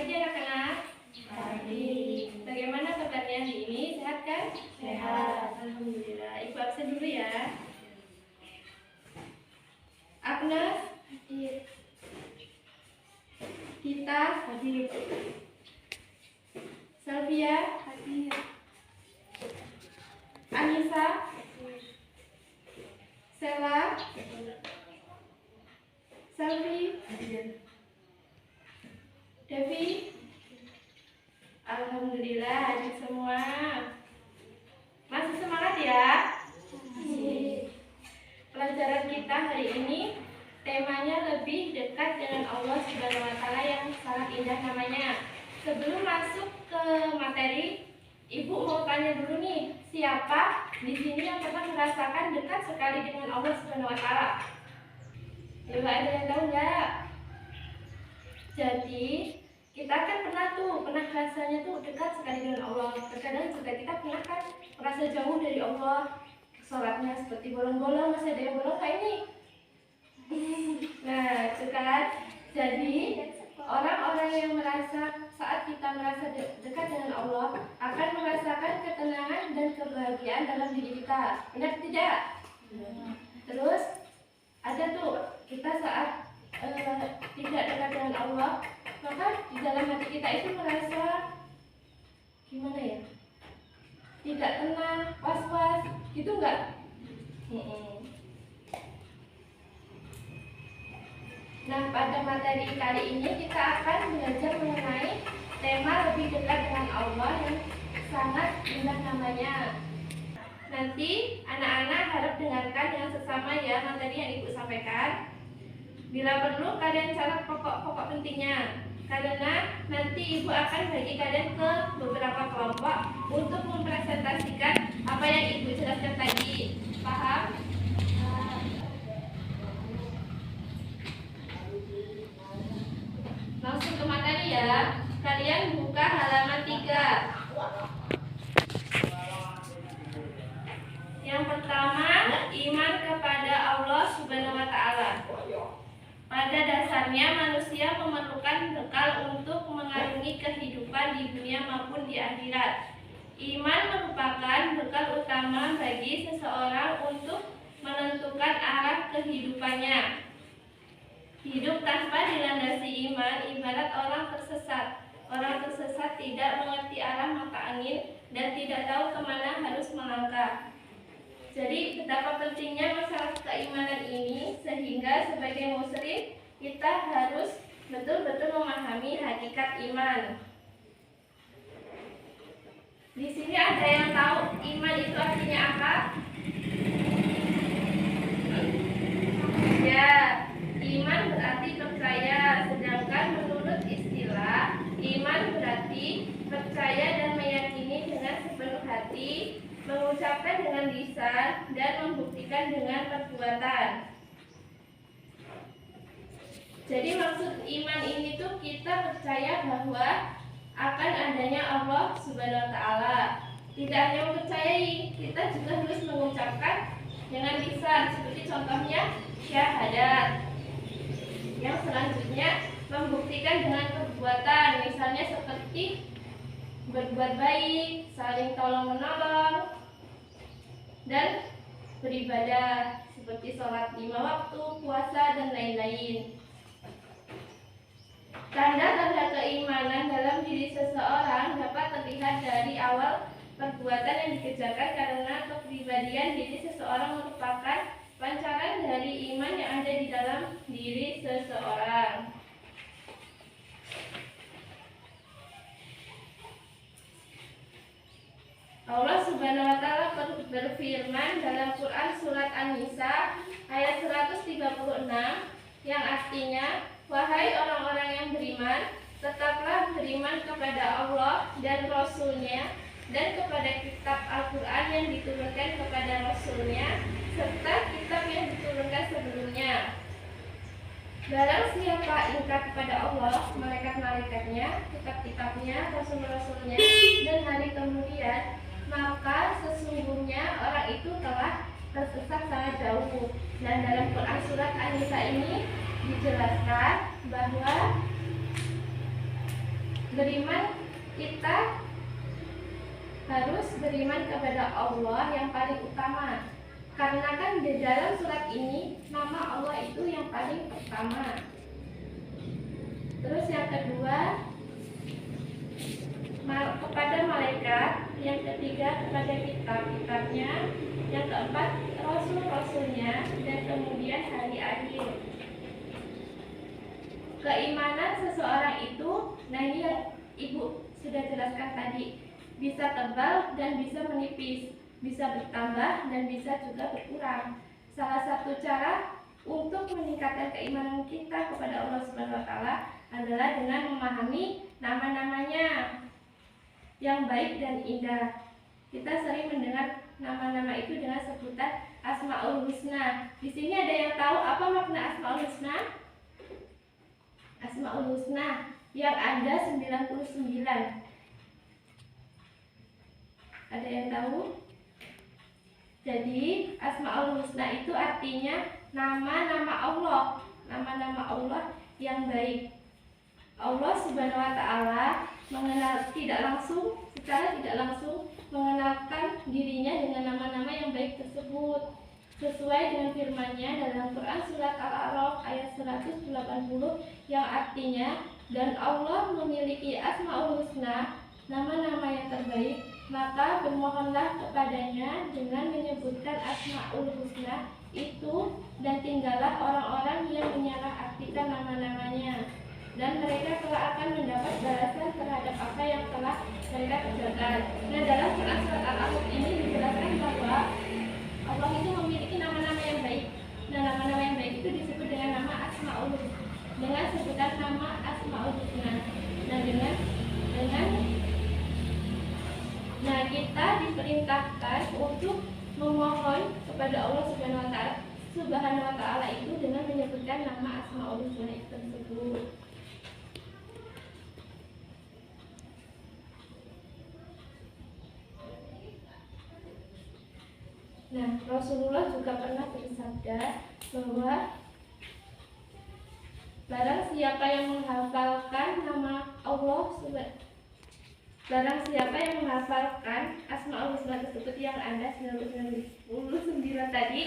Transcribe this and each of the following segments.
pagi anak-anak. Pagi. Bagaimana kabarnya hari ini? Sehat kan? Sehat. Alhamdulillah. Ibu absen dulu ya. Agnes hadir. Kita hadir. Sylvia hadir. Anissa hadir. Sela Selvi hadir. Devi, alhamdulillah hadir semua. Masih semangat ya? Pelajaran kita hari ini temanya lebih dekat dengan Allah Subhanahu wa Ta'ala yang sangat indah namanya. Sebelum masuk ke materi, Ibu mau tanya dulu nih, siapa di sini yang pernah merasakan dekat sekali dengan Allah Subhanahu wa Ta'ala? Coba ada yang tahu nggak? Jadi kita kan pernah rasanya tuh dekat sekali dengan Allah. Terkadang juga kita pernah kan merasa jauh dari Allah. Sholatnya seperti bolong-bolong, masih ada yang bolong kayak ini. Nah, itu kan. Jadi orang-orang yang merasa saat kita merasa dekat dengan Allah akan merasakan ketenangan dan kebahagiaan dalam diri kita. Benar tidak? Terus ada tuh kita saat tidak dekat dengan Allah, maka di dalam hati kita itu merasa gimana ya? Tidak tenang, was-was, gitu enggak? Nah, pada materi kali ini kita akan belajar mengenai tema lebih dekat dengan Allah yang sangat indah namanya. Nanti anak-anak harap dengarkan dengan sesama ya materi yang Ibu sampaikan. Bila perlu kalian catat pokok-pokok pentingnya, karena nanti Ibu akan bagi kalian ke beberapa kelompok untuk mempresentasikan apa yang Ibu jelaskan tadi. Paham? Langsung ke materi ya. Kalian buka halaman 3. Yang pertama, iman kepada Allah Subhanahu wa Ta'ala. Pada dasarnya manusia memerlukan bekal untuk mengarungi kehidupan di dunia maupun di akhirat. Iman merupakan bekal utama bagi seseorang untuk menentukan arah kehidupannya. Hidup tanpa dilandasi iman ibarat orang tersesat. Orang tersesat tidak mengerti arah mata angin dan tidak tahu kemana harus melangkah. Jadi betapa pentingnya masalah keimanan ini, sehingga sebagai muslim kita harus betul-betul memahami hakikat iman. Di sini ada yang tahu iman itu artinya apa? Ya, iman berarti percaya, sedangkan menurut istilah iman berarti percaya dan meyakini dengan sepenuh hati, mengucapkan dengan lisan, dan membuktikan dengan perbuatan. Jadi maksud iman ini tuh kita percaya bahwa akan adanya Allah Subhanahu wa Ta'ala. Tidak hanya mempercayai, kita juga harus mengucapkan dengan lisan, seperti contohnya syahadat. Yang selanjutnya membuktikan dengan perbuatan, misalnya seperti berbuat baik, saling tolong-menolong, dan beribadah seperti sholat 5 waktu, puasa, dan lain-lain. Tanda-tanda keimanan dalam diri seseorang dapat terlihat dari awal perbuatan yang dikerjakan, karena kepribadian diri seseorang merupakan pancaran dari iman yang ada di dalam diri seseorang. Allah Subhanahu wa Ta'ala berfirman dalam Quran surat An-Nisa ayat 136 yang artinya, wahai orang-orang yang beriman, tetaplah beriman kepada Allah dan Rasul-Nya dan kepada kitab Al-Quran yang diturunkan kepada Rasul-Nya serta kitab yang diturunkan sebelumnya. Barang siapa ingkar kepada Allah, malaikat-malaikatnya, kitab-kitabnya, rasul-rasulnya, dan hari kemudian, maka sesungguhnya orang itu telah tersesat sangat jauh. Dan dalam Quran surat An-Nisa ini dijelaskan bahwa Beriman, kita harus beriman kepada Allah yang paling utama. Karena kan di dalam surat ini nama Allah itu yang paling pertama. Terus yang kedua, kepada malaikat, yang ketiga kepada kitab-kitabnya, yang keempat rasul-rasulnya, dan kemudian hari akhir. Keimanan seseorang itu, nah ini yang Ibu sudah jelaskan tadi, bisa tebal dan bisa menipis, bisa bertambah dan bisa juga berkurang. Salah satu cara untuk meningkatkan keimanan kita kepada Allah Subhanahu wa taala adalah dengan memahami nama-namanya yang baik dan indah. Kita sering mendengar nama-nama itu dengan sebutan Asmaul Husna. Di sini ada yang tahu apa makna Asmaul Husna? Asmaul Husna yang ada 99. Ada yang tahu? Jadi Asmaul Husna itu artinya nama-nama Allah, nama-nama Allah yang baik. Allah Subhanahu wa taala mengenal secara tidak langsung mengenalkan dirinya dengan nama-nama yang baik tersebut. Sesuai dengan firman-Nya dalam Quran surat Al-A'raf ayat 180 yang artinya, dan Allah memiliki Asmaul Husna, nama-nama yang terbaik, maka bermohonlah kepadanya dengan menyebutkan Asmaul Husna itu, dan tinggallah orang-orang yang menyalahartikan nama-namanya, dan mereka telah akan mendapat balasan terhadap apa yang telah mereka kerjakan. Nah, dalam Quran surat Al-A'raf ini dijelaskan bahwa Allah itu memiliki nama-nama yang baik. Nah, nama-nama yang baik itu disebut dengan nama Asmaul Husna, dengan sebutan nama Asmaul Husna. Nah, kita diperintahkan untuk memohon kepada Allah Subhanahu wa taala itu dengan menyebutkan nama Asmaul Husna tersebut. Nah, Rasulullah juga pernah bersabda bahwa barang siapa yang menghafalkan nama Allah Asmaul Husna tersebut yang ada 99 tadi,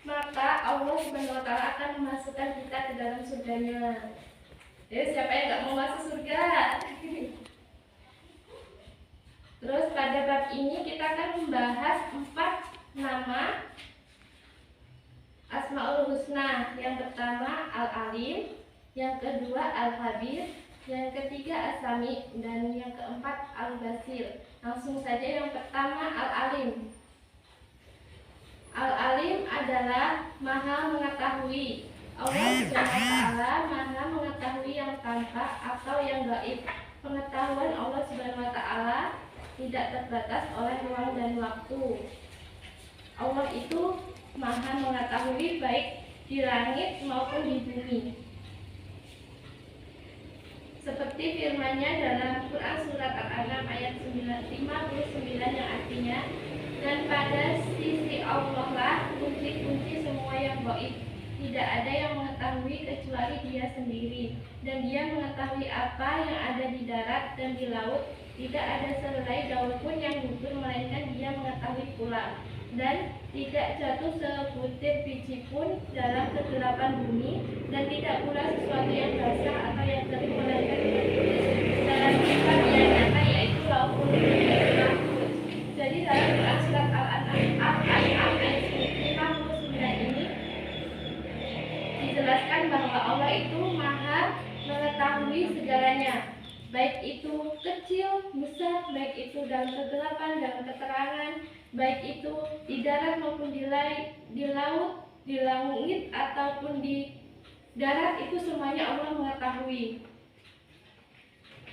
maka Allah Subhanahu wa taala akan memasukkan kita ke dalam surganya. Jadi siapa yang enggak mau masuk surga? Terus pada bab ini kita akan membahas 4 nama Asmaul Husna. Yang pertama Al-Alim, yang kedua Al-Habir, yang ketiga As-Sami, dan yang keempat Al-Basir. Langsung saja yang pertama Al-Alim. Al-Alim adalah Maha mengetahui. Allah Subhanahu wa taala Maha mengetahui yang tampak atau yang gaib. Pengetahuan Allah Subhanahu wa taala tidak terbatas oleh ruang dan waktu. Allah itu Maha mengetahui baik di langit maupun di bumi. Seperti firman-Nya dalam Quran surat Al-An'am ayat 59 yang artinya, dan pada sisi Allah lah kunci-kunci semua yang gaib. Tidak ada yang mengetahui kecuali Dia sendiri, dan Dia mengetahui apa yang ada di darat dan di laut. Tidak ada sehelai daun pun yang gugur, melainkan Dia mengetahui pula. Dan tidak jatuh sebutir biji pun dalam kegelapan bumi, dan tidak pula sesuatu yang basah atau yang kering, melainkan tertulis dalam kitab yang nyata, yaitu Lauhul Mahfuz. Jadi dalam Quran surat Al-An'am ayat 59 ini dijelaskan bahwa Allah itu Maha mengetahui segalanya, baik itu kecil, besar, baik itu dalam kegelapan, dalam keterangan, baik itu di darat maupun di laut, di langit ataupun di darat, itu semuanya Allah mengetahui.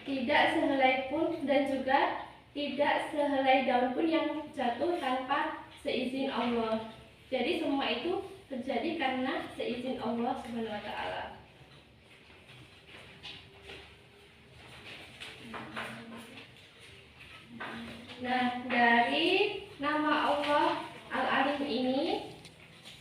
Tidak sehelai pun dan juga tidak sehelai daun pun yang jatuh tanpa seizin Allah. Jadi semua itu terjadi karena seizin Allah Subhanahu wa taala. Nah, dari nama Allah Al-Alim ini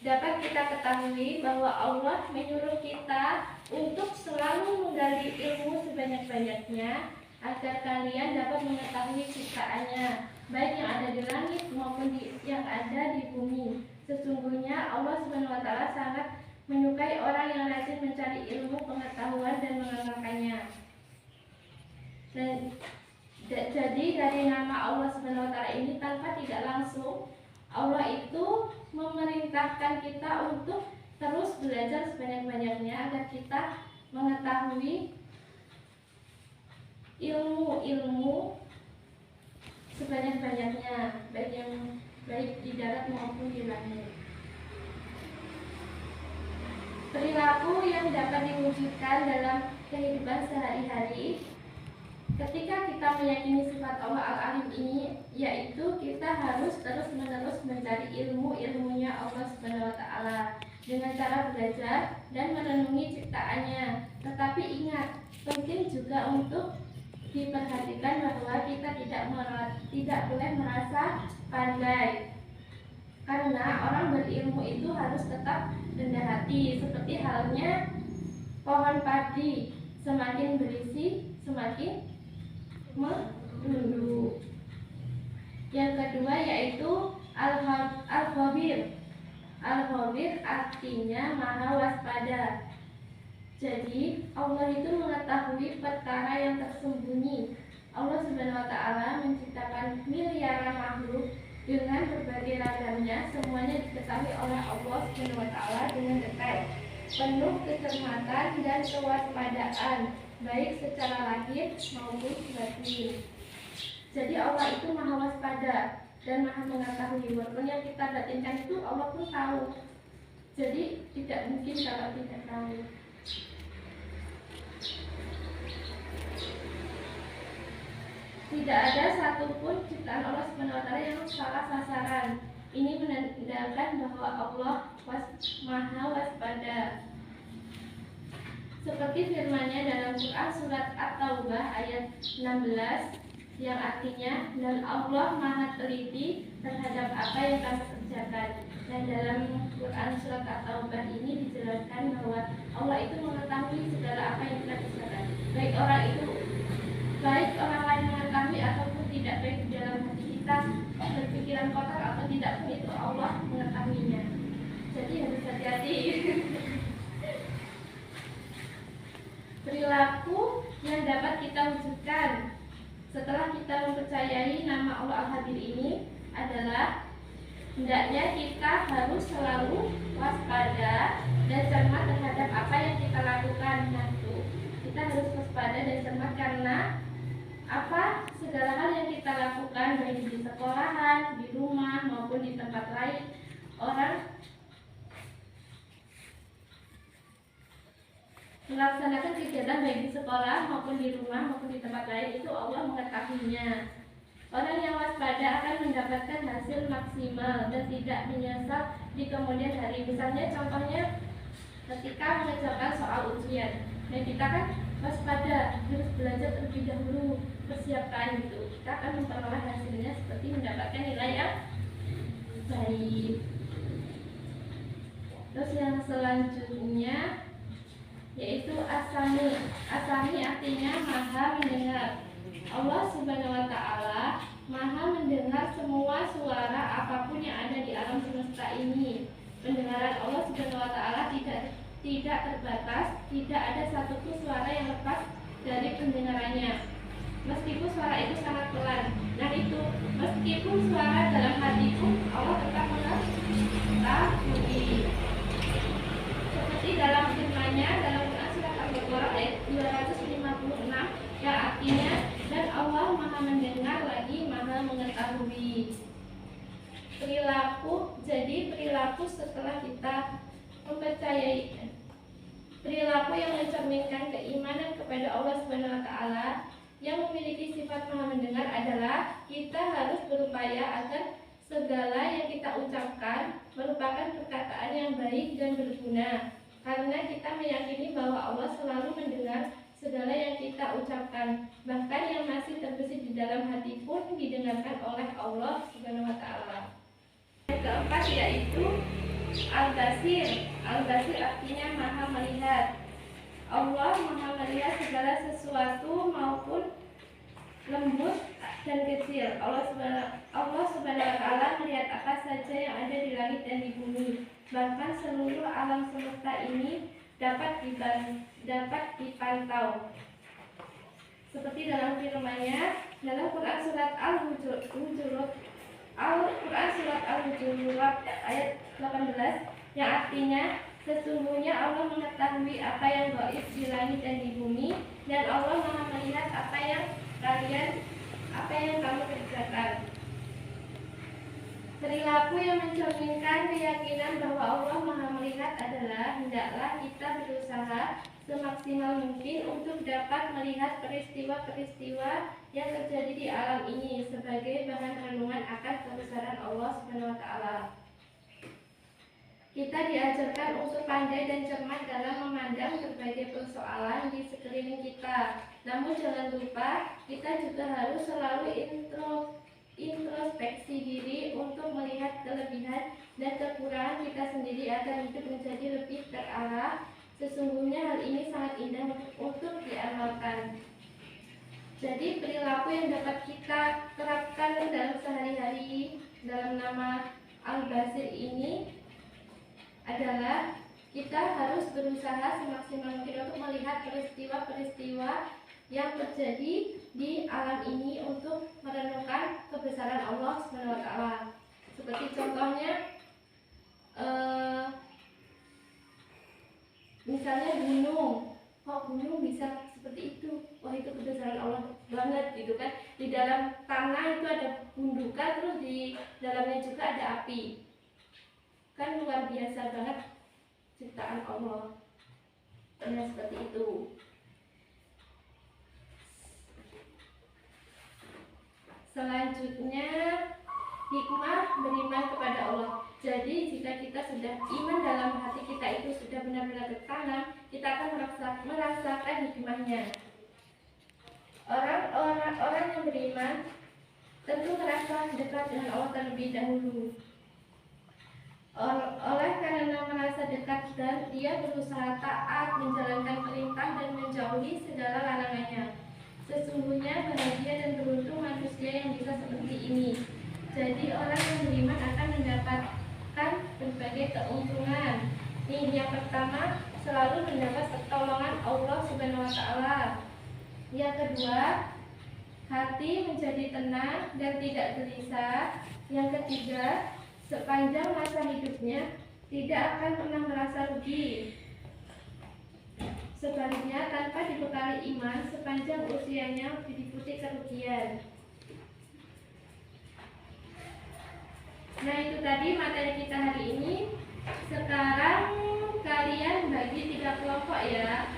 dapat kita ketahui bahwa Allah menyuruh kita untuk selalu menggali ilmu sebanyak-banyaknya, agar kalian dapat mengetahui ciptaannya, baik yang ada di langit maupun yang ada di bumi. Sesungguhnya Allah Subhanahu wa Ta'ala sangat menyukai orang yang rajin mencari ilmu pengetahuan dan mengamalkannya. Dan jadi dari nama Allah Subhanahu wa Ta'ala ini tanpa tidak langsung Allah itu memerintahkan kita untuk terus belajar sebanyak-banyaknya agar kita mengetahui ilmu-ilmu sebanyak-banyaknya, baik di darat maupun di langit. Perilaku yang dapat diwujudkan dalam kehidupan sehari-hari ketika kita meyakini sifat Allah Al-Alim ini, yaitu kita harus terus-menerus mencari ilmu-ilmunya Allah Subhanahu wa Ta'ala dengan cara belajar dan merenungi ciptaannya. Tetapi ingat, penting juga untuk diperhatikan bahwa kita tidak boleh merasa pandai, karena orang berilmu itu harus tetap rendah hati, seperti halnya pohon padi, semakin berisi semakin menunduk. Yang kedua yaitu al-khabir. Al-khabir artinya maha waspada. Jadi Allah itu mengetahui perkara yang tersembunyi. Allah Subhanahu wa Ta'ala menciptakan miliaran makhluk dengan berbagai ragamnya. Semuanya diketahui oleh Allah Subhanahu wa Ta'ala dengan detail, penuh kecermatan dan kewaspadaan, baik secara lahir maupun batin. Jadi Allah itu maha waspada dan maha mengetahui. Walaupun yang kita batinkan itu Allah pun tahu. Jadi tidak mungkin kalau tidak tahu. Tidak ada satupun ciptaan Allah Subhanahu wa Ta'ala yang salah sasaran. Ini menandakan bahwa Allah maha waspada. Seperti firman-Nya dalam Quran surat At-Taubah ayat 16 yang artinya, dan Allah maha teliti terhadap apa yang kami kerjakan. Dan dalam Quran surat At-Taubah ini dijelaskan bahwa Allah itu mengetahui segala apa yang kita kerjakan. Baik orang lain mengetahui ataupun tidak, baik di dalam hati kita berpikiran kotor atau tidak pun, itu Allah mengetahuinya. Jadi harus hati-hati. Perilaku yang dapat kita wujudkan setelah kita mempercayai nama Allah Al-Hadir ini adalah hendaknya kita harus selalu waspada dan cermat terhadap apa yang kita lakukan. Kita harus waspada dan cermat karena segala hal yang kita lakukan, baik di sekolahan, di rumah maupun di tempat lain, orang melaksanakan kegiatan baik di sekolah maupun di rumah maupun di tempat lain, itu Allah mengetahuinya. Orang yang waspada akan mendapatkan hasil maksimal dan tidak menyesal di kemudian hari. Misalnya contohnya ketika mengerjakan soal ujian, dan kita kan waspada, harus belajar terlebih dahulu, persiapkan gitu, kita akan memperoleh hasilnya seperti mendapatkan nilai yang baik. Terus yang selanjutnya yaitu asami. Asami artinya maha mendengar. Allah Subhanahu wa Ta'ala maha mendengar semua suara apapun yang ada di alam semesta ini. Pendengaran Allah Subhanahu wa Ta'ala tidak terbatas, tidak ada satupun suara yang lepas dari pendengarannya. Meskipun suara itu sangat pelan, nah itu meskipun suara dalam hatiku, Allah tetap mengetahui. Seperti dalam firman-Nya dalam Quran surat Al-Baqarah ayat 256 yang artinya, dan Allah maha mendengar lagi maha mengetahui. Perilaku, jadi perilaku setelah kita mempercayai, perilaku yang mencerminkan keimanan kepada Allah Subhanahu wa Ta'ala yang memiliki sifat maha mendengar adalah kita harus berupaya agar segala yang kita ucapkan merupakan perkataan yang baik dan berguna, karena kita meyakini bahwa Allah selalu mendengar segala yang kita ucapkan, bahkan yang masih terbesit di dalam hati pun didengarkan oleh Allah Subhanahu wa Ta'ala. Yang keempat yaitu Al-Basir. Al-Basir artinya maha melihat. Allah maha melihat segala sesuatu maupun lembut dan kecil. Allah Subhanahu wa taala melihat apa saja yang ada di langit dan di bumi. Bahkan seluruh alam semesta ini dapat dipantau. Seperti dalam firman-Nya dalam Quran surat Al-Hujurat ayat 18 yang artinya sesungguhnya Allah mengetahui apa yang gaib di langit dan di bumi, dan Allah Maha melihat apa yang kamu kerjakan. Perilaku yang mencerminkan keyakinan bahwa Allah Maha melihat adalah hendaklah kita berusaha semaksimal mungkin untuk dapat melihat peristiwa-peristiwa yang terjadi di alam ini sebagai bahan renungan akan kebesaran Allah Subhanahu wa taala. Kita diajarkan untuk pandai dan cermat dalam memandang berbagai persoalan di sekeliling kita. Namun jangan lupa, kita juga harus selalu introspeksi diri untuk melihat kelebihan dan kekurangan kita sendiri agar hidup menjadi lebih terarah. Sesungguhnya hal ini sangat indah untuk diamalkan. Jadi perilaku yang dapat kita terapkan dalam sehari-hari dalam nama Al-Basir ini adalah kita harus berusaha semaksimal mungkin untuk melihat peristiwa-peristiwa yang terjadi di alam ini untuk merenungkan kebesaran Allah Subhanahu wa taala. Seperti contohnya misalnya gunung. Kok gunung bisa seperti itu? Wah, itu kebesaran Allah banget gitu kan. Di dalam tanah itu ada gundukan, terus di dalamnya juga ada api. Kan luar biasa banget ciptaan Allah. Nah, seperti itu. Selanjutnya, hikmah beriman kepada Allah. Jadi jika kita sudah iman dalam hati kita itu sudah benar-benar tertanam, kita akan merasakan hikmahnya. Orang yang beriman tentu merasa dekat dengan Allah terlebih dahulu. Oleh karena merasa dekat dan dia berusaha taat menjalankan perintah dan menjauhi segala larangannya. Sesungguhnya bahagia dan beruntung manusia yang bisa seperti ini. Jadi orang yang beriman akan mendapatkan berbagai keuntungan. Yang pertama, selalu mendapat pertolongan Allah Subhanahu wa taala. Yang kedua, hati menjadi tenang dan tidak gelisah. Yang ketiga, sepanjang masa hidupnya tidak akan pernah merasa rugi. Sebaliknya, tanpa dibekali iman, sepanjang usianya diliputi kerugian. Nah, itu tadi materi kita hari ini. Sekarang kalian bagi 3 kelompok ya.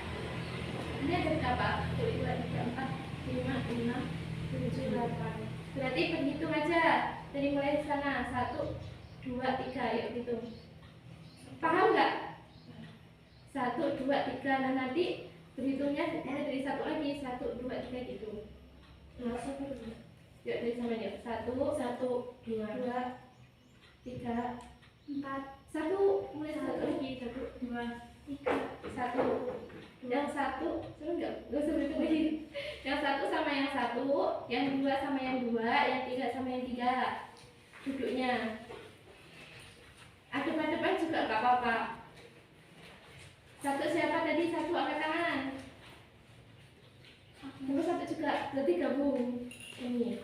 Ini ada berapa? 1, 2, 3, 4, 5, 6, 7, 8. Berarti berhitung aja dari mulai sana. 1, 2, 3, yuk hitung. Paham nggak? 1, 2, 3. Nah, nanti berhitungnya mulai dari 1 lagi. 1, 2, 3 gitu. Langsung yuk dari sama yuk. 1, 2, 3, 4. 1 mulai 1 lagi. 1, 2, 3, 1. Yang 1 seru nggak? Nggak usah berhitung lagi. Yang 1 sama yang 1, yang 2 sama yang 2, yang 3 sama yang 3. Duduknya adep-adepan juga nggak apa-apa. 1 siapa tadi? 1 angkat tangan. Terus 1 juga, berarti gabung. Ini.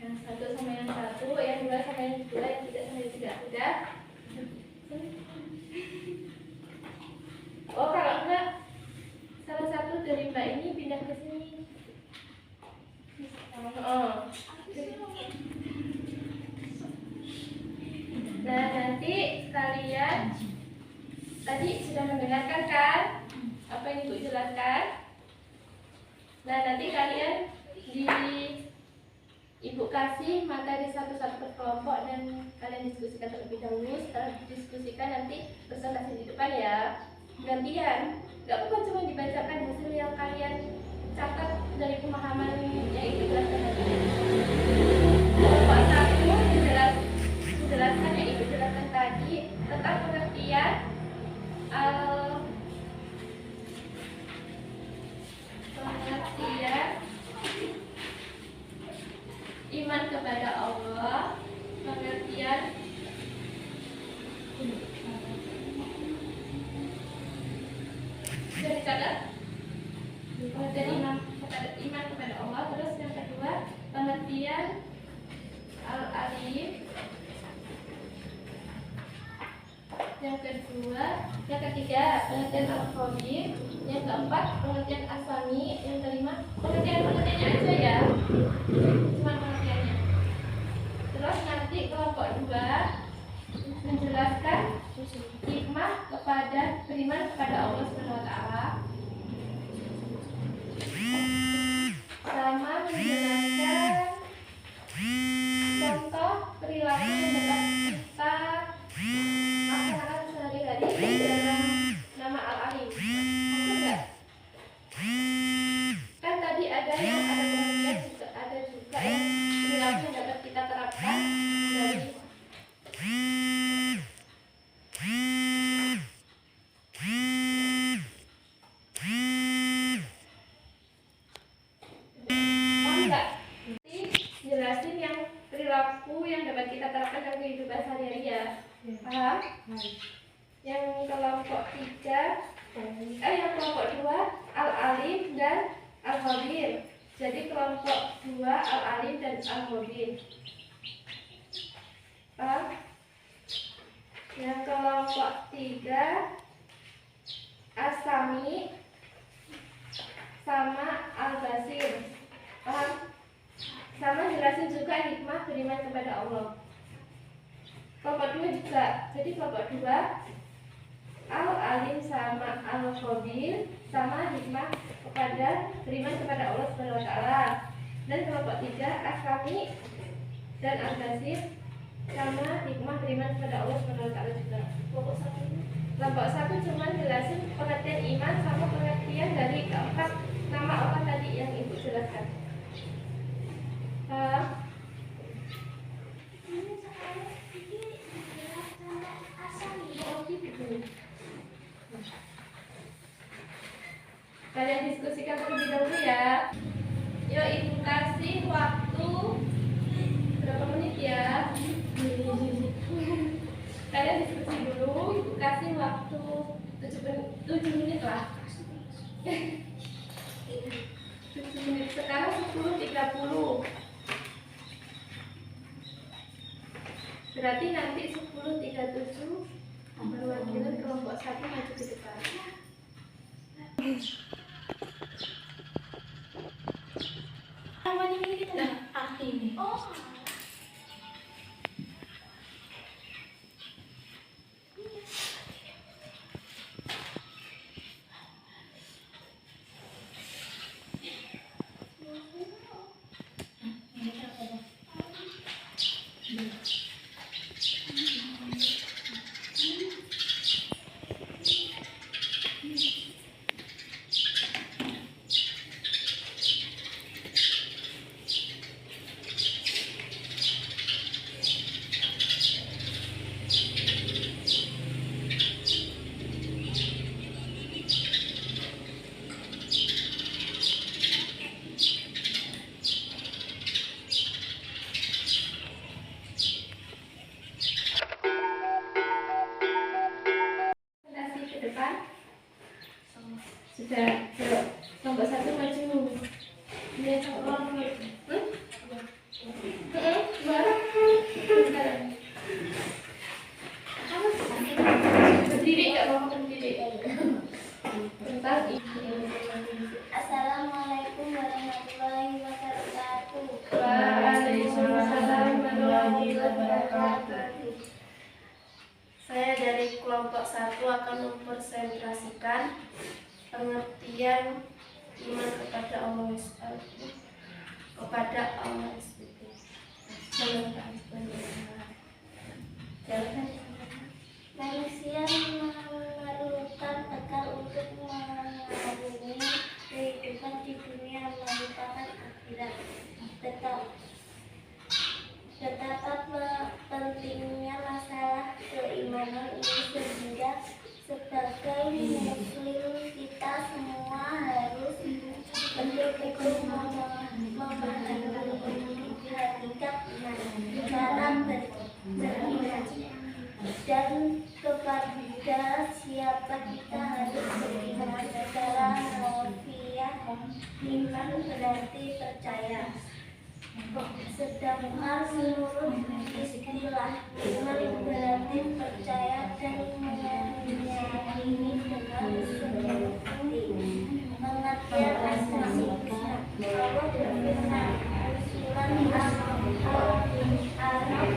Yang 1 sama yang 1, yang 2 sama yang 2, yang 3 sama yang 3. Udah? Oh, kalau enggak, salah satu dari mbak ini pindah ke sini. Nah, nanti kalian tadi sudah mendengarkan kan apa yang Ibu jelaskan? Nah, nanti kalian Ibu kasih materi satu-satu per kelompok dan kalian diskusikan terlebih dahulu. Setelah didiskusikan nanti presentasi di depan ya. Gantian, nggak apa-apa, cuma dibacakan hasil yang kalian catat dari pemahaman yang itu jelaskan tadi. pengertian iman kepada Allah. Terus yang kedua, pengertian al-alim. Yang ketiga, pengertian al-khabir. Yang keempat, pengertian asami. Yang kelima, pengertiannya aja ya, cuma pengertiannya. Terus nanti kelompok 2 menjelaskan hikmah kepada beriman kepada Allah Subhanahu wa taala, sama menjelaskan contoh perilaku yang dapat kita laksanakan sehari-hari dalam nama al-alim. Maksud enggak? Kan tadi ada yang ada pengertian, juga ada juga yang perilaku yang dapat kita terapkan dari jelasin yang perilaku yang dapat kita terapkan dalam kehidupan sehari-hari ya. Paham? Yang kelompok 2 al-alim dan al-khabir. Jadi kelompok 2 al-alim dan al-khabir. Paham? Yang kelompok 3 as-sami sama al-basir. Paham? Sama jelasin juga hikmah beriman kepada Allah. Kelompok 2 juga. Jadi kelompok 2 al-alim sama al-khabir sama hikmah kepada beriman kepada Allah Subhanahu wa taala. Dan kelompok 3 as-sami dan al-basir sama hikmah beriman kepada Allah Subhanahu wa taala juga. Kelompok 1 cuma jelasin pengertian iman sama pengertian dari keempat nama Allah tadi yang Ibu jelaskan. Kalian diskusikan terlebih dahulu ya. Yuk, Ibu kasih waktu berapa menit ya? Kalian diskusi dulu. Ibu kasih waktu 7 menit lah. 7 menit. Sekarang 10.30. Berarti nanti 10.37 perwakilan kelompok 1 maju ke depan. Ini. Oh. Sudah, kelompok 1 maju. Dia orang berdiri, nggak mau berdiri. Assalamualaikum warahmatullahi wabarakatuh. Waalaikumsalam warahmatullahi wabarakatuh. Saya dari kelompok 1 akan mempresentasikan pengertian iman kepada Allah Manusia memerlukan bekal untuk mengarungi kehidupan di dunia melupakan akhirat. Betapa pentingnya masalah keimanan ini sehingga sebagai muslim kita semua harus betul-betul memahami hakikat iman, cara beriman, dan kepada siapa kita harus beriman secara harfiah Iman berarti percaya. Sedangkan menurut istilah iman berarti percaya dan meyakini dengan sepenuh hati. Pengertian asma Allah berfirman surat Al-Araf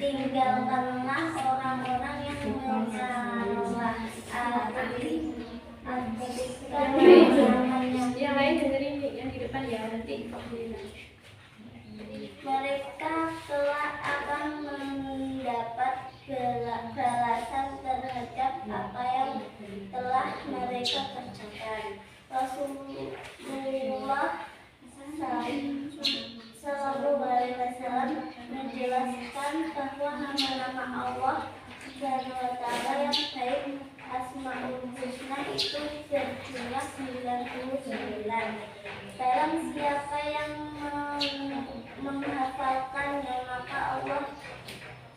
tinggalkanlah orang-orang yang mengalah Yang lain dengerin yang di depan ya, nanti mereka kelak akan mendapat balasan terhadap apa yang telah mereka kerjakan. Rasulullah Sallallahu Alaihi Wasallam menjelaskan bahwa nama-nama Allah Subhanahu Wa Taala yang baik Asmaul Husna itu berjumlah 99. Barang siapa yang menghafalkannya, maka Allah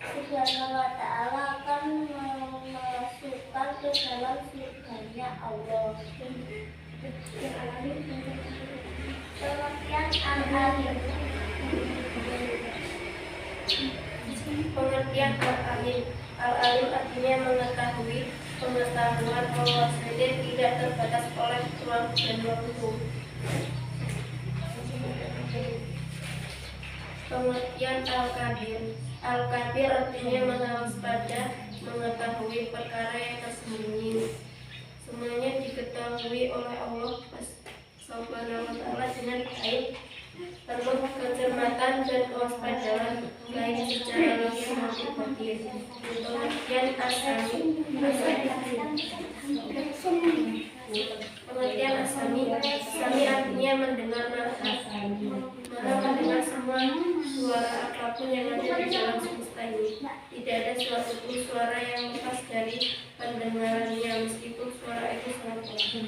Subhanahu Wa Taala akan memasukkan ke dalam surganya Allah. Pengertian Al-Alim. Pengertian Al-Alim. Al-Alim artinya mengetahui, pengetahuan Allah saja tidak terbatas oleh ruang dan waktu. Pengertian Al-Kabir. Al-Kabir artinya mewaspada, mengetahui perkara yang tersembunyi. Semuanya diketahui oleh Allah Subhanahu wa Ta'ala dengan baik, penuh kecermatan dan kewaspadaan, baik secara lahir maupun batin. Pengertian Asami. Pengertian Asami. Asami artinya mendengar nafas. Maha mendengar semua suara apapun yang ada di dalam semesta ini. Tidak ada suatu pun suara yang lepas dari pendengarannya, meskipun suara itu sangat pelan.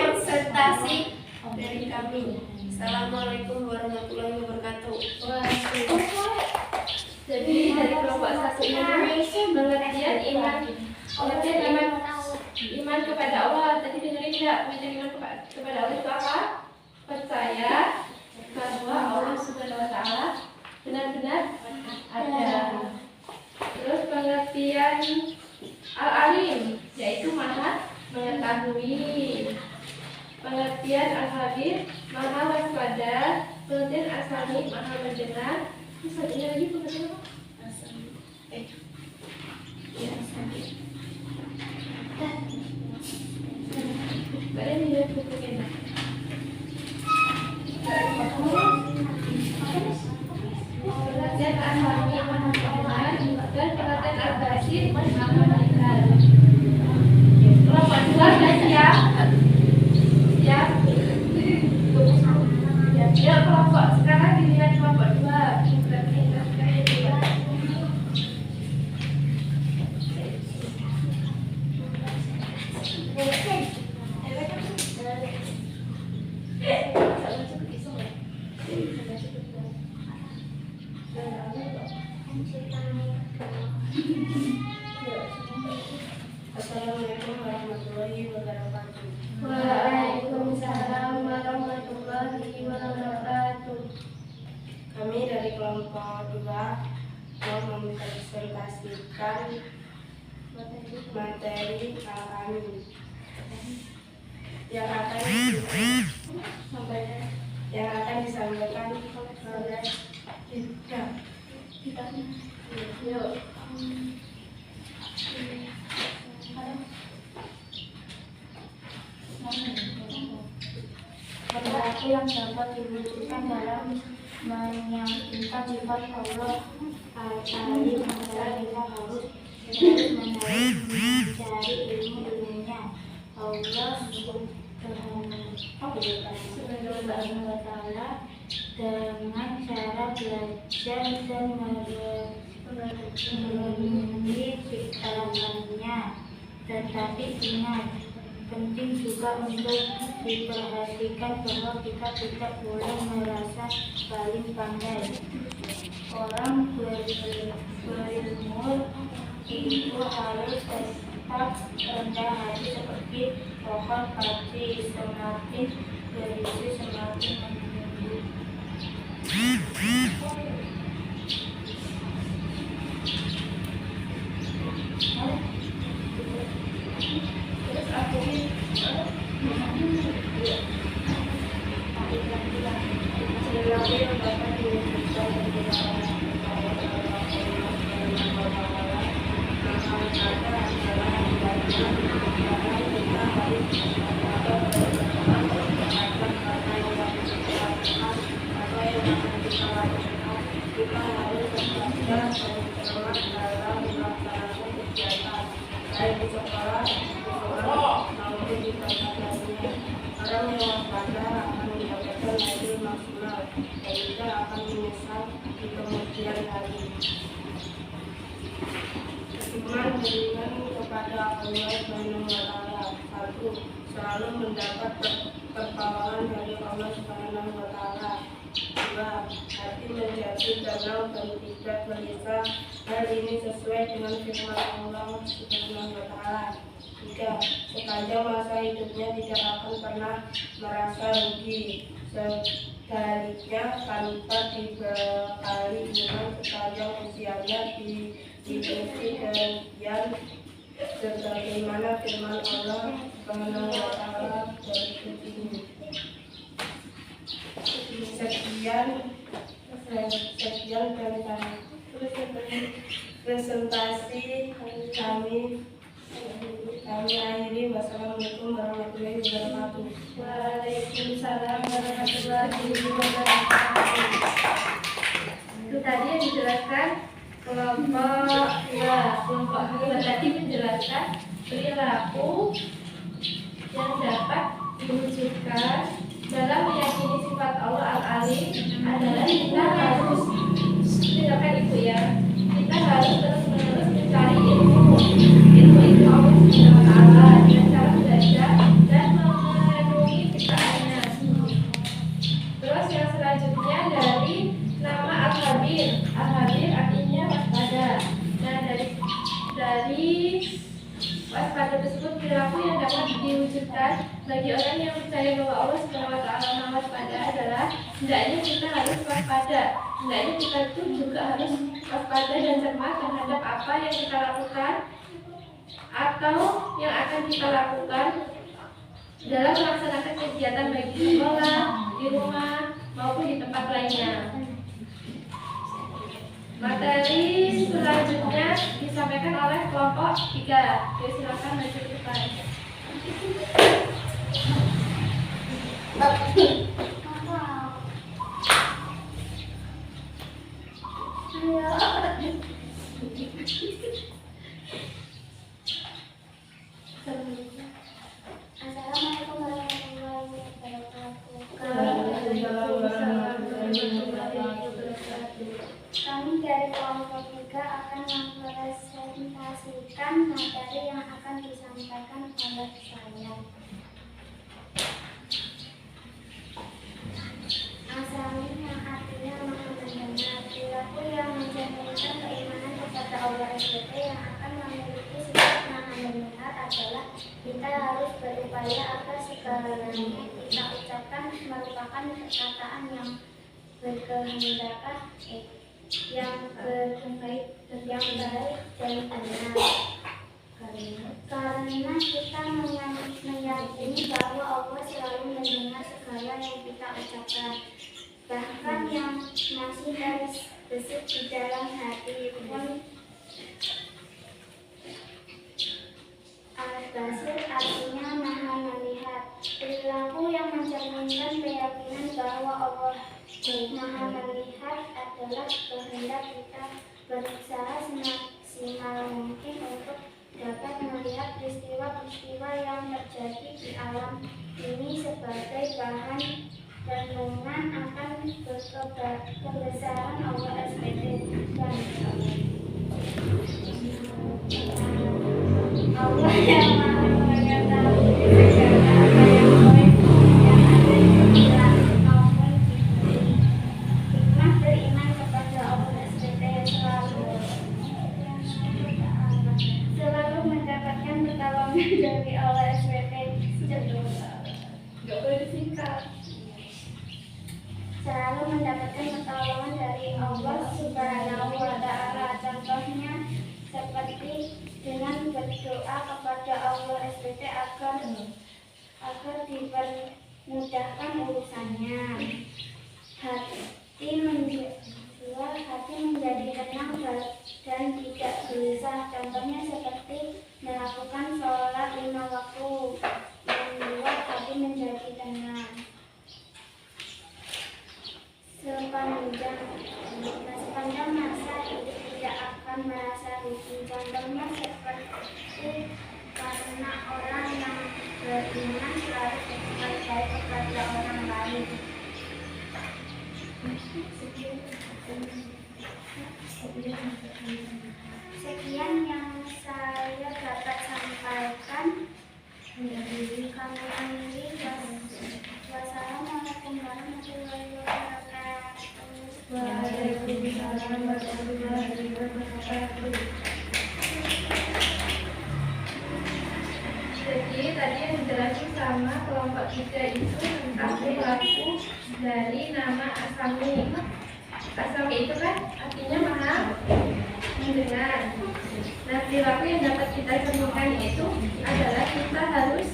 Presentasi dari kami. Assalamualaikum warahmatullahi wabarakatuh. Jadi dari kelompok satu ini pengertian iman kepada Allah. Tadi dengerin tidak? Pengertian iman kepada Allah itu apa? Percaya bahwa Allah Subhanahu Wa Taala benar-benar ada. Terus pengertian Al-Alim yaitu maha mengetahui. Pengertian Al-Habir maha waspada. Pengertian Asami maha mendengar. Terus satunya lagi pengertian apa? Asami. Ya, Asami. Kalian lihat bukunya. Pengertian Asami maha mendengar dan pengertian Al-Basir maha melihat. Kelompok dua sudah siap. Siap. Ya, kelompok sekarang dilihat kelompok dua. Assalamualaikum warahmatullahi wabarakatuh. Waalaikumsalam warahmatullahi wabarakatuh. Kami dari kelompok 2 mau mempresentasikan materi Al-Amin yang akan disampaikan oleh kita. Yuk. Laki-laki yang dapat diwujudkan dalam menyampaikan sifat Allah Al-Alim, maka kita harus mencari ilmu ilmunya. Allah Subhanahu wa Ta'ala dengan cara belajar dan memenuhi pikirannya. Tetapi ingat, penting juga untuk diperhatikan bahwa kita tidak boleh merasa paling pandai. Orang berilmu itu harus tetap rendah hati seperti pohon pati, semakin berisi semakin menumbuh. Baik di sekolah, maupun di tempat lainnya. Orang yang waspada akan mendapatkan hasil maksimal dan tidak akan menyesal di kemudian hari. Iman beriman kepada Allah Subhanahu wa Ta'ala. 1. Selalu mendapat pertolongan dari Allah Subhanahu wa Ta'ala. 2. Hati menjadi tenang dan tidak gelisah. Hal ini sesuai dengan firman Allah Subhanahu wa Ta'ala. 3. Sepanjang masa hidupnya tidak akan pernah merasa rugi. Sebaliknya tanpa dibekali iman sepanjang usianya diikuti kegiatan sebagaimana firman Allah Subhanahu wa Ta'ala berikut ini. Sekian presentasi kami akhiri. Wassalamualaikum warahmatullahi wabarakatuh. Waalaikumsalam warahmatullahi wabarakatuh. Itu tadi yang dijelaskan kelompok 2. Kelompok 2 tadi menjelaskan perilaku yang dapat diwujudkan dalam meyakini sifat Allah Al-Alim adalah kita harus tindakan itu ya. Kita harus terus-menerus mencari ilmu itu Allah Subhanahu wa Ta'ala dengan cara belajar dan memenuhi ciptaannya. Terus yang selanjutnya dari nama Al-Habir. Al-Habir artinya waspada. Nah dari waspada tersebut perilaku yang dapat diwujudkan bagi orang yang percaya bahwa Allah Subhanahu wa Ta'ala Maha Waspada adalah hendaknya kita harus waspada. Hendaknya kita itu juga harus waspada dan cermat terhadap apa yang kita lakukan atau yang akan kita lakukan dalam melaksanakan kegiatan baik di sekolah, di rumah maupun di tempat lainnya. Materi selanjutnya disampaikan oleh kelompok 3. Jadi silakan maju ke depan. Assalamualaikum warahmatullahi wabarakatuh. Kami dari kelompok 3 akan mempresentasikan materi yang akan disampaikan oleh saya. Asamin yang artinya maha mendengar, perilaku yang mencerminkan keimanan kepada Allah SWT yang akan memiliki sifat maha mendengar adalah kita harus berupaya agar segalanya kita ucapkan merupakan perkataan yang berkehendakan yang baik dan benar. Karena kita meyakini bahwa Allah selalu mendengar segala yang kita ucapkan, bahkan yang masih terbesit di dalam hati pun. Al-Basir artinya Maha Melihat. Perilaku yang mencerminkan keyakinan bahwa Allah Maha Melihat adalah kehendak kita berusaha semaksimal mungkin untuk dapat melihat peristiwa-peristiwa yang terjadi di alam ini sebagai bahan renungan akan kebesaran Allah SWT dan Allah yang Maha Mengetahui segala apa yang baik yang ada di langit maupun di bumi. Hikmah beriman kepada Allah SWT selalu mendapatkan pertolongan dari Allah SWT. Selalu mendapatkan pertolongan dari Allah Subhanahu wa Ta'ala. Contohnya seperti dengan berdoa kepada Allah SWT agar dipermudahkan urusannya. Hati menjadi tenang dan tidak gelisah. Contohnya seperti melakukan sholat 5 waktu membuat hati menjadi tenang. Sepanjang masa hidup tidak akan merasa rugi. Contohnya seperti karena orang yang beriman selalu berbuat baik kepada orang lain. Sekian yang saya dapat sampaikan. Kami akhiri. Wassalamualaikum warahmatullahi wabarakatuh. Waalaikumsalam warahmatullahi wabarakatuh. Jadi tadi yang dijelaskan sama kelompok 3 itu tentang perilaku dari nama Asami. Asami itu kan artinya Maha Mendengar. Nah, perilaku yang dapat kita temukan itu adalah kita harus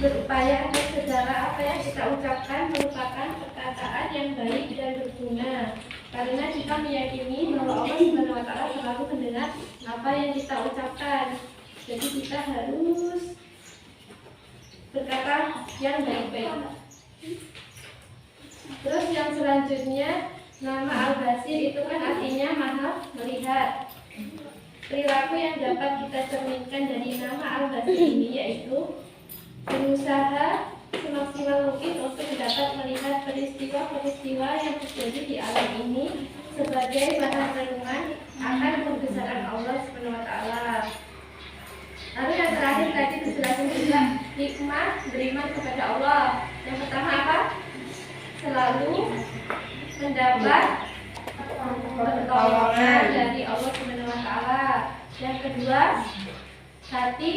berupaya agar segala apa yang kita ucapkan merupakan perkataan yang baik dan berguna. Karena kita meyakini bahwa Allah Subhanahu wa Ta'ala selalu mendengar apa yang kita ucapkan. Jadi kita harus berkata yang baik-baik. Terus yang selanjutnya, nama Al-Basir itu kan artinya Maha Melihat. Perilaku yang dapat kita cerminkan dari nama Al-Basir ini yaitu berusaha semaksimal mungkin untuk dapat melihat peristiwa-peristiwa yang terjadi di alam ini sebagai bahan renungan akan kebesaran Allah Subhanahu wa Ta'ala. Lalu yang terakhir tadi dijelaskan juga hikmah beriman kepada Allah. Yang pertama apa? Selalu mendapat pertolongan dari Allah Subhanahu wa Ta'ala. Yang kedua, hati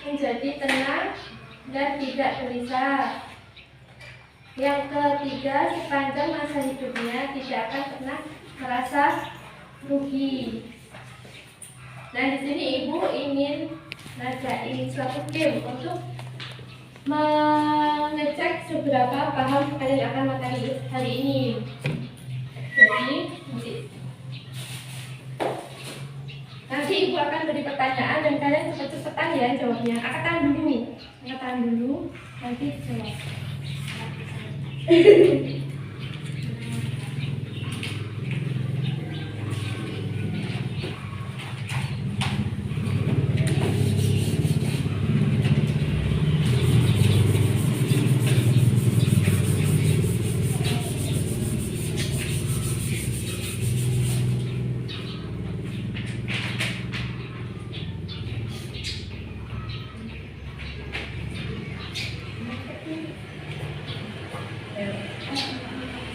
menjadi tenang dan tidak gelisah. Yang ketiga, sepanjang masa hidupnya tidak akan pernah merasa rugi. Nah, di sini Ibu ingin ngajakin suatu game untuk mengecek seberapa paham kalian akan materi hari ini. Jadi nanti Ibu akan beri pertanyaan dan kalian cepet-cepetan ya jawabnya. Angkatan dulu nih, angkatan dulu, nanti jawab.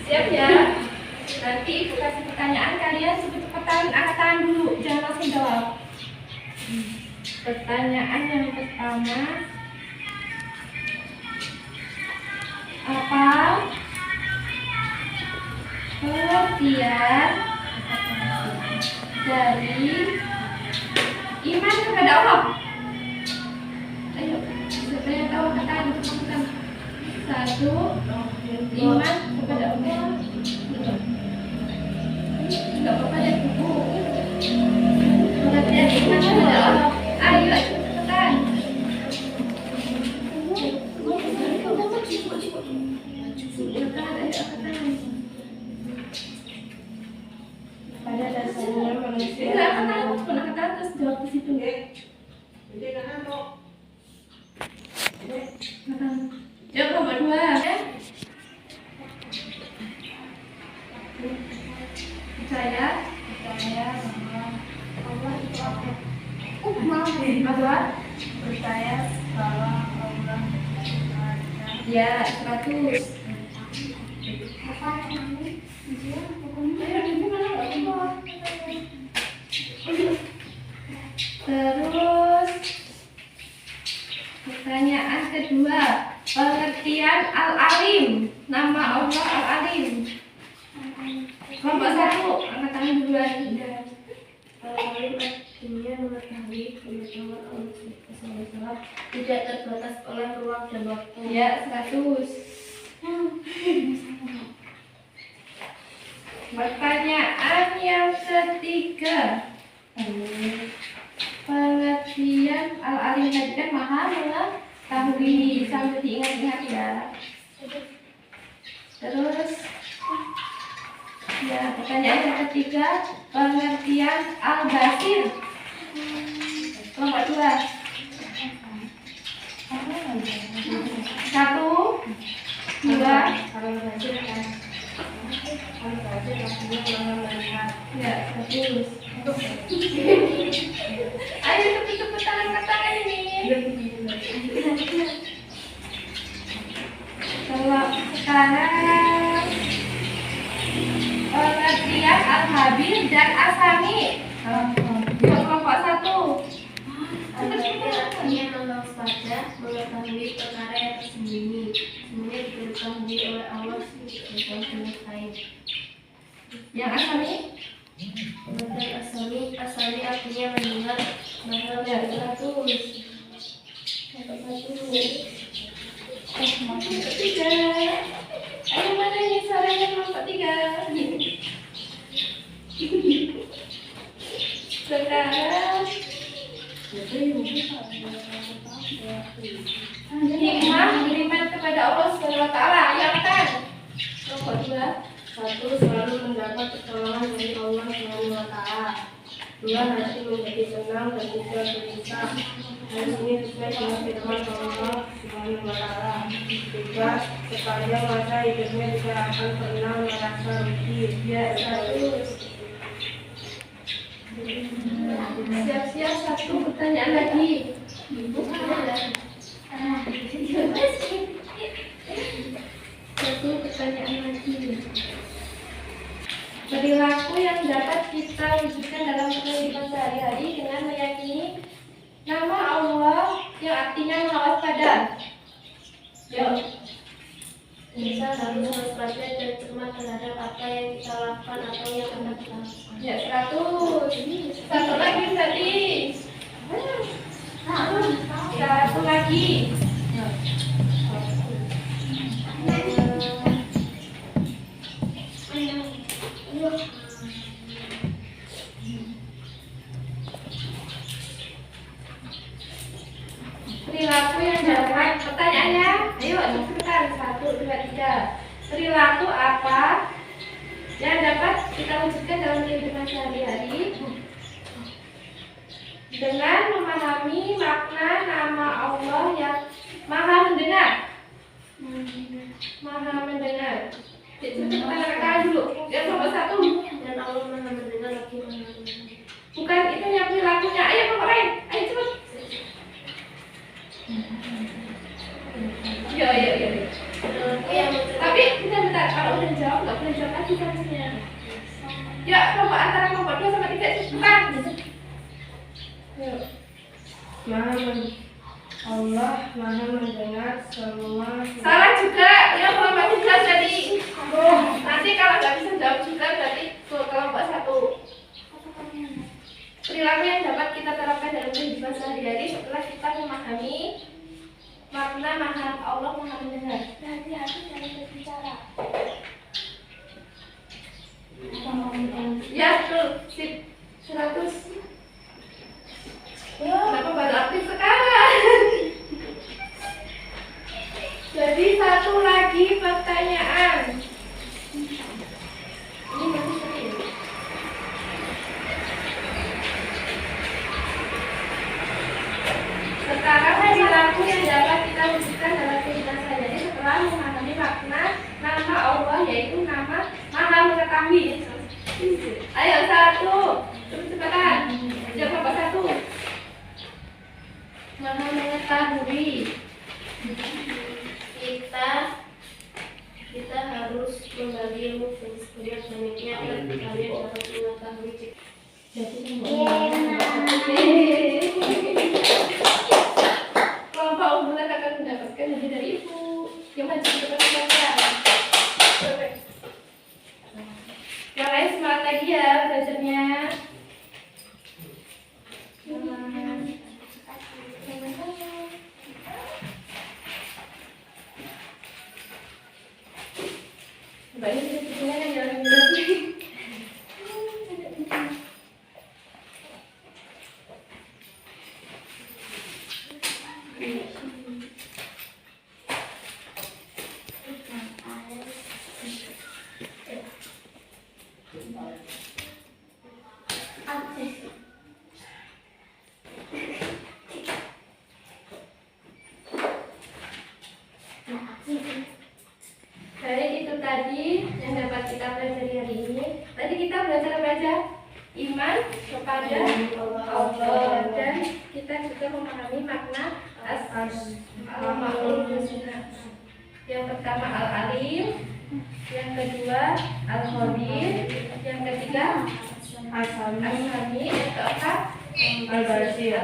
Siap ya? Nanti Ibu kasih pertanyaan, kalian cepet-cepetan angkat tangan dulu, jangan langsung jawab. Pertanyaan yang pertama, apa pengertian dari Iman kepada Allah. Ayo, siapa yang tahu katakan? Satu, iman kepada Allah. Tidak apa-apa ya, buku. Pengertian iman kepada Allah. Ayo, cepetan. Pada dasarnya manusia Pernah kata terus jawab di situ. Jawab nomor 2. Percaya bahwa Allah itu ada. bahwa percaya bahwa Allah ya 100. Apa namanya? Dia hukumnya. Ayo, ini mana nggak keluar? Terus pertanyaan kedua, pengertian Al-Alim. Nama Allah Al-Alim. Kelompok 1, angkat tangan duluan. Al-Alim artinya mengetahui pengetahuan Allah tidak terbatas oleh ruang dan waktu. Ya, 100. Pertanyaan yang ketiga, pengertian Al-Alim tadi kan maha mengetahui, sambil diingat-ingat ya. Terus ya, pertanyaan yang ketiga, pengertian Al-Basir. Kelompok 2. 1, 2, Kalau belajar kan kalau belajar artinya melihat. ya, 100. Ayo cepet-cepetan angkat tangan ini. Kalau sekarang pengertian Al-Habir dan Asami. Kelompok 1. Al-Basir artinya mewaspada, mengetahui perkara yang tersembunyi, semuanya diketahui oleh Allah bukan pihak lain. Yang Asami? Kemudian asami artinya mendengar, mahal Ya, dan 100. Kelompok 3. Ayo, mana ini suaranya kelompok 3? Sekarang hikmah beriman kepada Allah Subhanahu wa taala. Yang kan? Kelompok 2. 1. Selalu mendapat pertolongan dari Allah Subhanahu wa Ta'ala. 2. Hati menjadi tenang dan tidak gelisah. Hal ini sesuai dengan firman Allah Subhanahu wa Ta'ala. 3. Sepanjang masa hidupnya tidak akan pernah merasa rugi. Ya, 100. Siap-siap, 1 pertanyaan lagi. Satu pertanyaan lagi. Perilaku yang dapat kita wujudkan dalam kehidupan sehari-hari dengan meyakini nama Allah yang artinya mewaspada. Yuk. Kita harus waspada dan cermat terhadap apa yang kita lakukan atau yang akan kita lakukan. Ya, 100. Satu lagi tadi. Satu lagi. Perilaku yang dapat, pertanyaannya, ayo cepetan, 1, 2, 3. Perilaku apa yang dapat kita wujudkan dalam kehidupan sehari-hari dengan memahami makna nama Allah yang maha mendengar. Maha mendengar. Cepetan angkat dulu. Yang nomor 1. Dan Allah maha mendengar lagi maha mendengar. Bukan itu yang perilakunya. Ayo kelompok lain. Ayo cepet. Iya. Tapi bentar. Kalau udah jawab nggak boleh jawab lagi harusnya. Ya, kelompok antara kelompok 2 sama 3 bukan. Allah maha mendengar semua. Salah juga. Ya kelompok 3 tadi. Nanti kalau nggak bisa jawab juga berarti ke kelompok 1. Perilaku yang dapat kita terapkan dalam kehidupan sehari-hari setelah kita memahami makna Maha Allah Maha Mendengar. Hati-hati dalam berbicara. Ya, betul. Sip. 100. Kenapa baru aktif sekarang? Jadi satu lagi pertanyaan. Ini masih serius. Sekarang perilaku yang dapat kita wujudkan dalam kehidupan sehari-hari setelah memahami makna nama Allah, yaitu nama Maha Mengetahui. Ayo 1, terus cepetan. Jawab apa 1? Maha Mengetahui. Kita harus kembali ilmu sebanyak banyaknya agar kalian dapat mengetahui. Kelompok unggulan akan mendapatkan hadiah dari ibu. Yang wajib diperhatikan. Yang lain semangat lagi ya belajarnya. Banyak sebetulnya yang jalan-jalan. Baik, itu tadi yang dapat kita pelajari hari ini. Tadi kita belajar apa aja? Iman kepada Allah, dan kita juga memahami makna Asmaul Husna. Yang pertama Al-Alim, yang kedua Al-Khabir, yang ketiga As-Sami, yang keempat Al-Basir.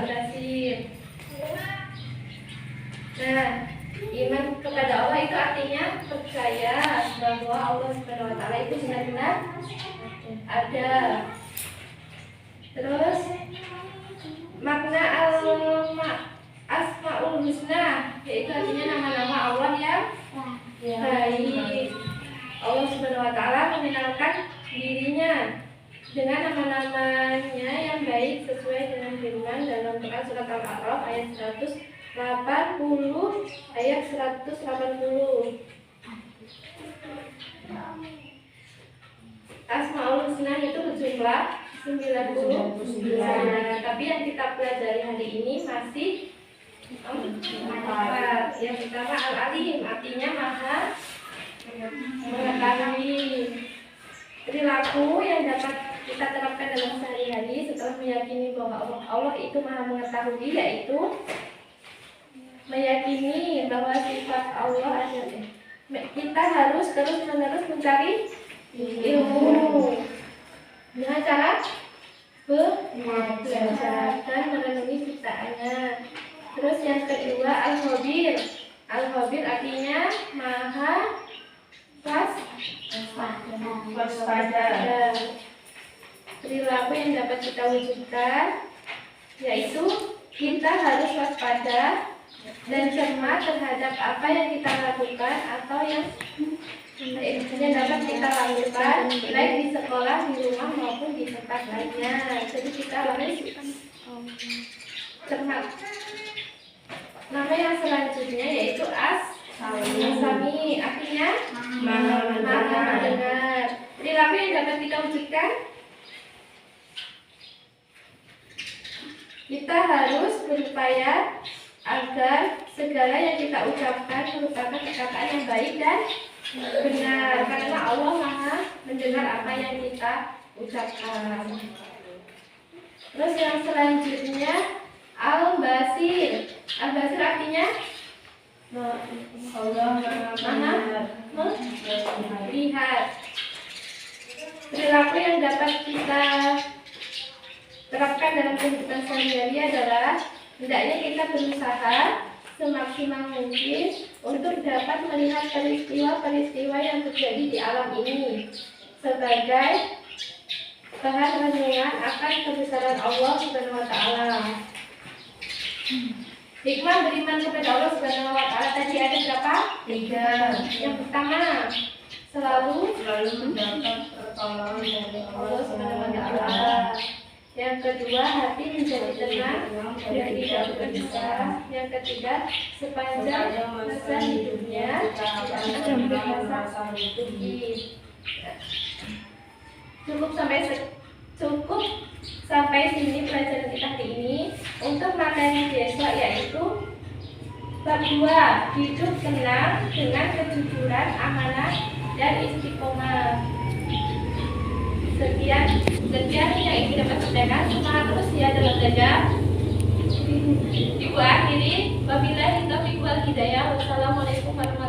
Nah, iman kepada Allah itu artinya percaya bahwa Allah Subhanahu wa taala itu benar-benar ada. Terus makna Asmaul Husna, yaitu artinya nama-nama Allah yang baik. Allah Subhanahu wa taala mengenalkan dirinya dengan nama-namanya yang baik sesuai dengan firman dalam Quran surat Al-A'raf ayat 180 ayat 180. Asmaul Husna itu berjumlah 99. Tapi yang kita pelajari hari ini masih 4. Yang pertama Al-Alim, artinya Maha Mengetahui. Perilaku yang dapat kita terapkan dalam sehari-hari setelah meyakini bahwa Allah itu Maha Mengetahui, yaitu meyakini bahwa sifat Allah ada. Kita harus terus-menerus mencari ilmu dengan cara belajar dan merenungi ciptaannya. Terus yang kedua Al-Khabir. Al-Khabir artinya Maha waspada. Perilaku yang dapat kita wujudkan yaitu kita harus waspada dan cermat terhadap apa yang kita lakukan atau yang dapat kita lakukan baik di sekolah, di rumah maupun di tempat lainnya. Jadi kita harus cermat. Nama yang selanjutnya yaitu As-Sami, artinya Maha Mendengar. Perilaku yang dapat kita wujudkan, kita harus berupaya agar segala yang kita ucapkan merupakan perkataan yang baik dan benar, karena Allah Maha mendengar apa yang kita ucapkan. Terus yang selanjutnya Al-Basir. Al-Basir artinya Allah Maha melihat. Perilaku yang dapat kita terapkan dalam kehidupan sehari-hari adalah hendaknya kita berusaha semaksimal mungkin untuk dapat melihat peristiwa-peristiwa yang terjadi di alam ini sebagai bahan renungan akan kebesaran Allah Subhanahu wa taala. Hikmah beriman kepada Allah Subhanahu wa taala tadi ada berapa? 3. Yang pertama, selalu mendapat pertolongan dari Allah Subhanahu wa taala. Yang kedua, hati menjadi tenang dan tidak bermasalah. Yang ketiga, sepanjang masa hidupnya tidak akan bermasalah hidup. Cukup sampai sini pelajaran kita hari ini. Untuk materi besok yaitu bab 2, hidup tenang dengan kejujuran, amanah dan istiqomah. Sekian yang ingin dapat sampaikan. Semangat terus ya dalam belajar. Ibu akhiri, wabillahi taufiq wal hidayah. Wassalamualaikum warahmatullahi wabarakatuh.